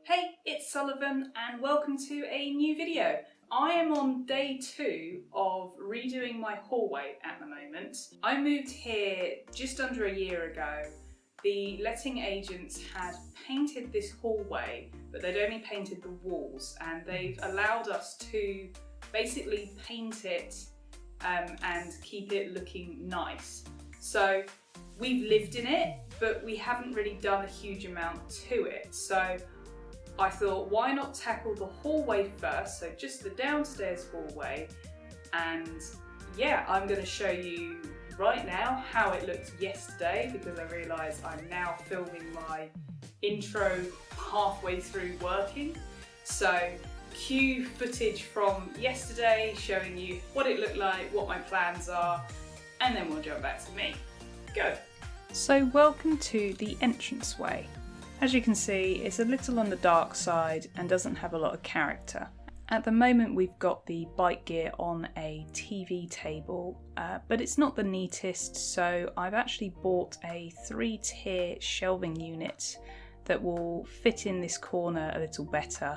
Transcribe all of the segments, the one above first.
Hey, it's Sullivan and welcome to a new video. I am on day 2 of redoing my hallway at the moment. I moved here just under a year ago. The letting agents had painted this hallway, but they'd only painted the walls, and they've allowed us to basically paint it and keep it looking nice. So we've lived in it, but we haven't really done a huge amount to it. So I thought, why not tackle the hallway first, so just the downstairs hallway, and yeah, I'm going to show you right now how it looked yesterday, because I realise I'm now filming my intro halfway through working. So cue footage from yesterday showing you what it looked like, what my plans are, and then we'll jump back to me. Go! So welcome to the entranceway. As you can see, it's a little on the dark side and doesn't have a lot of character. At the moment we've got the bike gear on a TV table, but it's not the neatest, so I've actually bought a 3-tier shelving unit that will fit in this corner a little better.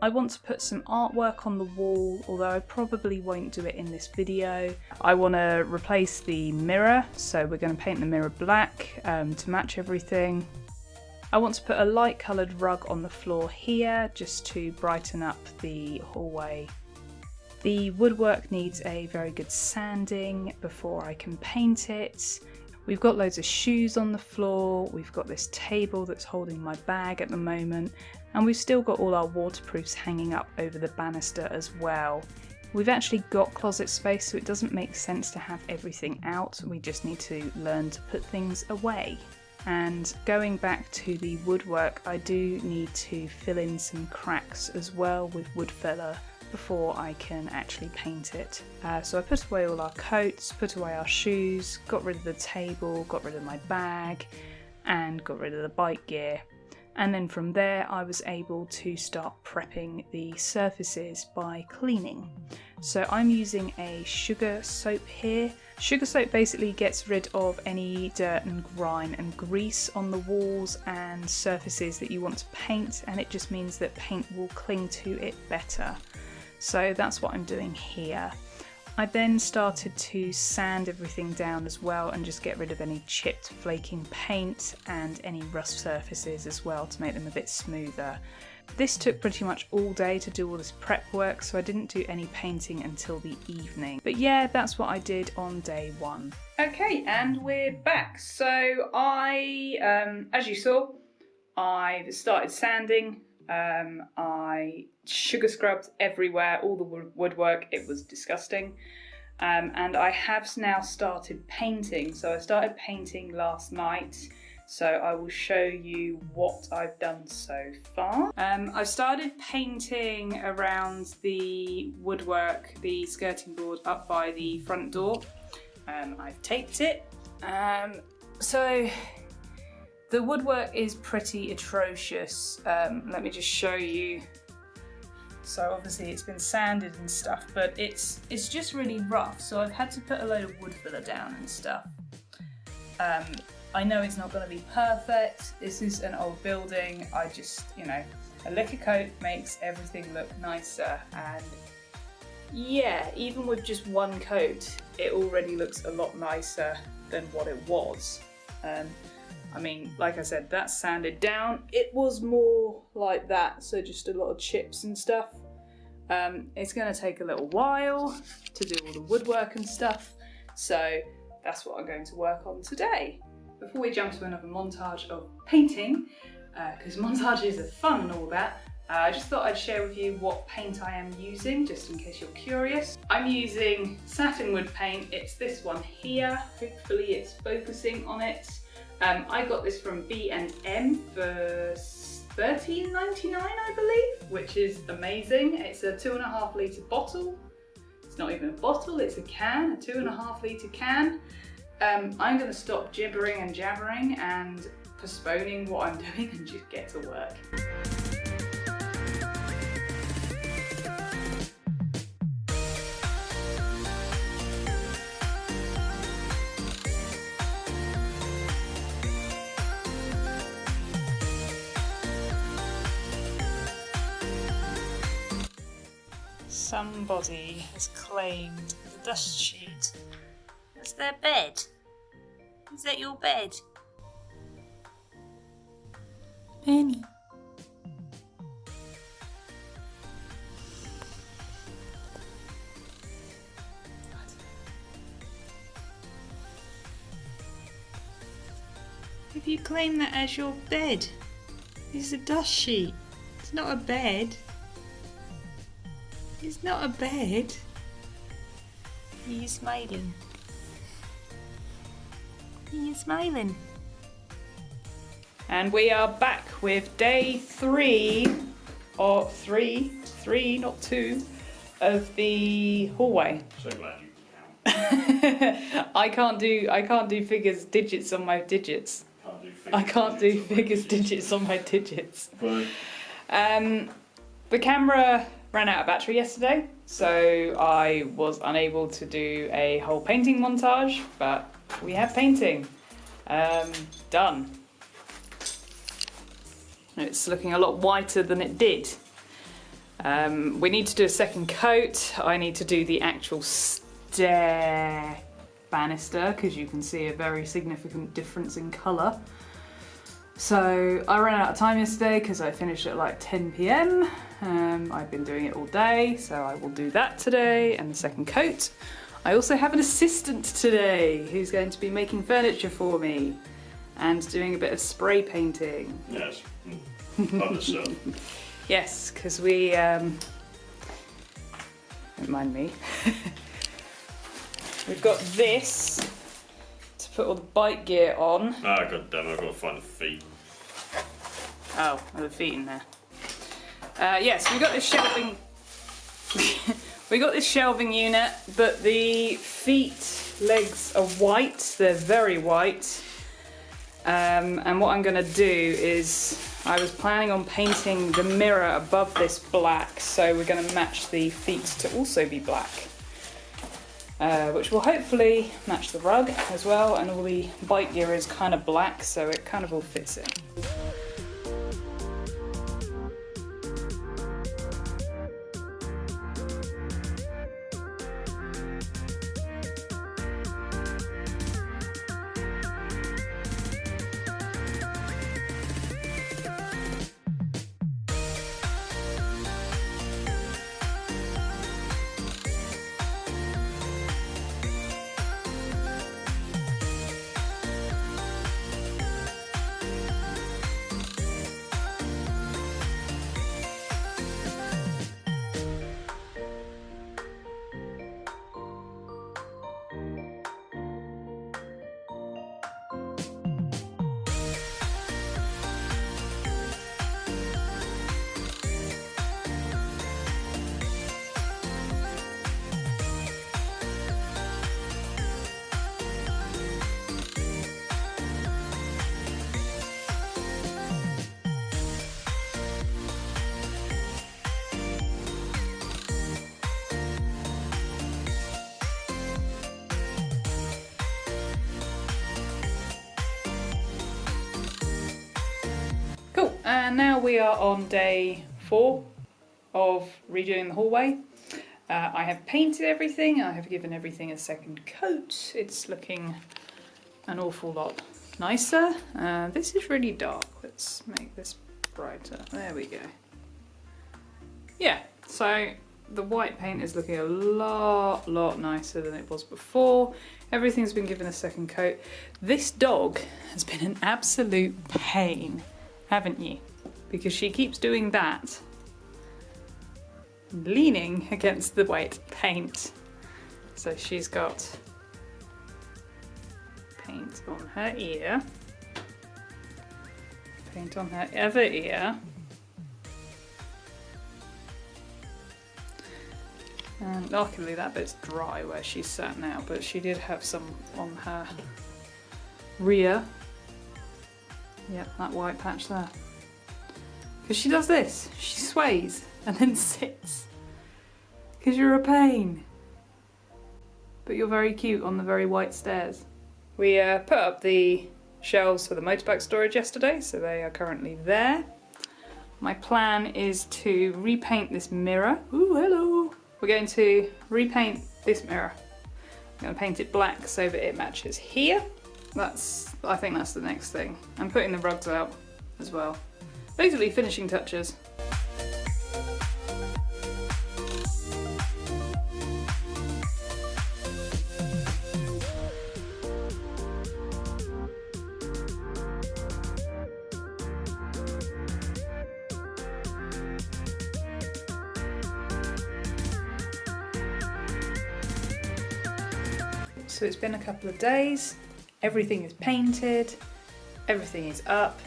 I want to put some artwork on the wall, although I probably won't do it in this video. I want to replace the mirror, so we're going to paint the mirror black to match everything. I want to put a light coloured rug on the floor here just to brighten up the hallway. The woodwork needs a very good sanding before I can paint it. We've got loads of shoes on the floor, we've got this table that's holding my bag at the moment, and we've still got all our waterproofs hanging up over the banister as well. We've actually got closet space, so it doesn't make sense to have everything out, we just need to learn to put things away. And going back to the woodwork, I do need to fill in some cracks as well with wood filler before I can actually paint it. So I put away all our coats, put away our shoes, got rid of the table, got rid of my bag, and got rid of the bike gear. And then from there I was able to start prepping the surfaces by cleaning. So I'm using a sugar soap here. Sugar soap basically gets rid of any dirt and grime and grease on the walls and surfaces that you want to paint, and it just means that paint will cling to it better. So that's what I'm doing here. I then started to sand everything down as well and just get rid of any chipped flaking paint and any rough surfaces as well to make them a bit smoother. This took pretty much all day to do all this prep work, so I didn't do any painting until the evening. But yeah, that's what I did on day 1. Okay, and we're back. So as you saw, I've started sanding. I sugar scrubbed everywhere, all the woodwork, it was disgusting. And I have now started painting. So I started painting last night. So I will show you what I've done so far. I started painting around the woodwork, the skirting board up by the front door. I've taped it. So the woodwork is pretty atrocious. Let me just show you. So obviously it's been sanded and stuff, but it's just really rough. So I've had to put a load of wood filler down and stuff. I know it's not going to be perfect. This is an old building. I just, a lick of coat makes everything look nicer. And yeah, even with just one coat, it already looks a lot nicer than what it was. I mean, like I said, that's sanded down. It was more like that, so just a lot of chips and stuff. It's going to take a little while to do all the woodwork and stuff, so that's what I'm going to work on today. Before we jump to another montage of painting, because montages are fun and all that, I just thought I'd share with you what paint I am using, just in case you're curious. I'm using satinwood paint. It's this one here. Hopefully it's focusing on it. I got this from B&M for $13.99, I believe, which is amazing. It's a 2.5 litre bottle. It's not even a bottle, it's a can, a 2.5 litre can. I'm going to stop gibbering and jabbering and postponing what I'm doing and just get to work. Somebody has claimed the dust sheet as their bed. Is that your bed? Penny. If you claim that as your bed, it's a dust sheet. It's not a bed. It's not a bed. Are you smiling? Are you smiling? And we are back with day 3, or three, not 2, of the hallway. So glad you can count. I can't do figures digits on my digits. I can't do figures digits on my digits. But the camera ran out of battery yesterday, so I was unable to do a whole painting montage, but we have painting done. It's looking a lot whiter than it did. We need to do a second coat. I need to do the actual stair banister because you can see a very significant difference in colour. So I ran out of time yesterday because I finished at like 10 PM. I've been doing it all day, so I will do that today and the second coat. I also have an assistant today who's going to be making furniture for me and doing a bit of spray painting. yes, other stuff. Yes, because we, don't mind me, we've got this to put all the bike gear on. Ah, god damn, I've got to find the feet. Oh, the feet in there. Yes, we got this shelving. We got this shelving unit, but the feet legs are white. They're very white. And what I'm going to do is, I was planning on painting the mirror above this black, so we're going to match the feet to also be black. Which will hopefully match the rug as well, and all the bike gear is kind of black, so it kind of all fits in. Cool, and now we are on day 4 of redoing the hallway. I have painted everything, I have given everything a second coat. It's looking an awful lot nicer. This is really dark, let's make this brighter. There we go. Yeah, so the white paint is looking a lot nicer than it was before. Everything's been given a second coat. This dog has been an absolute pain, haven't you? Because she keeps doing that, leaning against the white paint. So she's got paint on her ear, paint on her other ear, and luckily that bit's dry where she's sat now, but she did have some on her rear. Yep, that white patch there. Because she does this, she sways and then sits. Because you're a pain. But you're very cute on the very white stairs. We put up the shelves for the motorbike storage yesterday, so they are currently there. My plan is to repaint this mirror. Ooh, hello. we're going to repaint this mirror. I'm going to paint it black so that it matches here. I think that's the next thing. I'm putting the rugs out as well. Basically finishing touches. So it's been a couple of days, everything is painted, everything is up,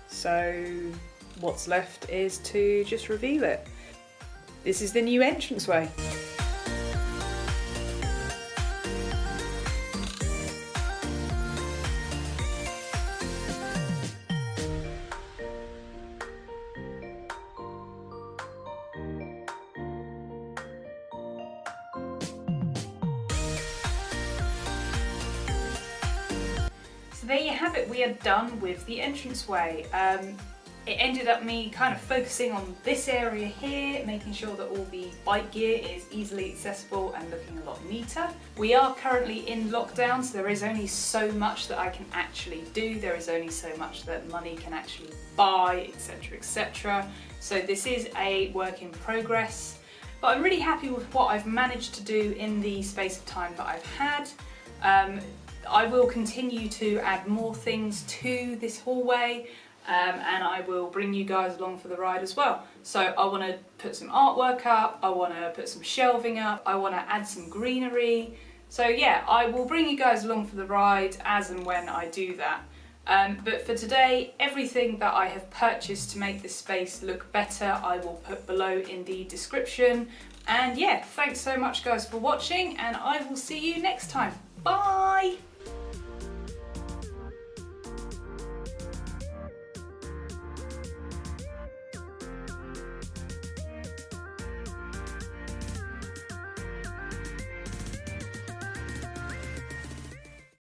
so what's left is to just reveal it. This is the new entranceway. So there you have it, we are done with the entranceway. It ended up me kind of focusing on this area here, making sure that all the bike gear is easily accessible and looking a lot neater. We are currently in lockdown, so there is only so much that I can actually do. There is only so much that money can actually buy, etc, etc. So this is a work in progress. But I'm really happy with what I've managed to do in the space of time that I've had. I will continue to add more things to this hallway, and I will bring you guys along for the ride as well. So I want to put some artwork up, I want to put some shelving up, I want to add some greenery. So yeah, I will bring you guys along for the ride as and when I do that. But for today, everything that I have purchased to make this space look better, I will put below in the description. And yeah, thanks so much guys for watching, and I will see you next time. Bye!